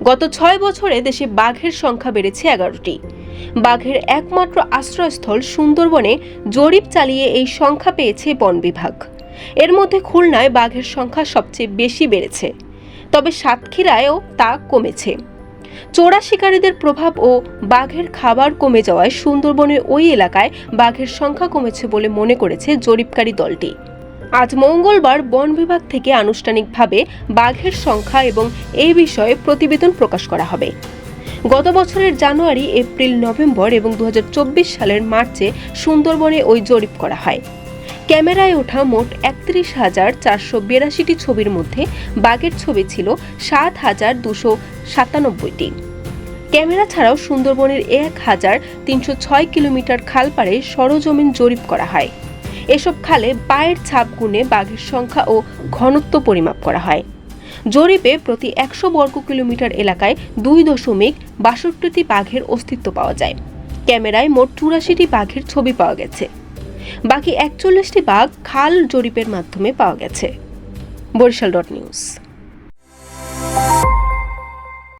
গত ৬ বছরে দেশে বাঘের সংখ্যা বেড়েছে ১১টি। বাঘের একমাত্র আশ্রয়স্থল সুন্দরবনে জরিপ চালিয়ে এই সংখ্যা পেয়েছে বন বিভাগ। এর মধ্যে খুলনায় বাঘের সংখ্যা সবচেয়ে বেশি বেড়েছে, তবে সাতক্ষীরায়ও তা কমেছে। চোরা শিকারীদের প্রভাব ও বাঘের খাবার কমে যাওয়ায় সুন্দরবনের ওই এলাকায় বাঘের সংখ্যা কমেছে বলে মনে করেছে জরিপকারী দলটি। আজ মঙ্গলবার বন বিভাগ থেকে আনুষ্ঠানিকভাবে বাঘের সংখ্যা এবং এই বিষয়ে প্রতিবেদন প্রকাশ করা হবে। গত বছরের জানুয়ারি, এপ্রিল, নভেম্বর এবং ২০২৪ সালের মার্চে সুন্দরবনে ওই জরিপ করা হয়। ক্যামেরায় ওঠা মোট ৩১,৪৮২টি ছবির মধ্যে বাঘের ছবি ছিল ৭,২৯৭টি। ক্যামেরা ছাড়াও সুন্দরবনের ১,৩০৬ কিলোমিটার খালপাড়ে সরজমিন জরিপ করা হয়। এসব খালে পায়ের ছাপ গুণে বাঘের সংখ্যা ও ঘনত্ব পরিমাপ করা হয়। জরিপে প্রতি ১০০ বর্গ কিলোমিটার এলাকায় ২.৬২টি বাঘের অস্তিত্ব পাওয়া যায়। ক্যামেরায় মোট ৮৪টি বাঘের ছবি পাওয়া গেছে। বাকি ৪১টি বাঘ খাল জরিপের মাধ্যমে পাওয়া গেছে। বরিশাল.নিউজ।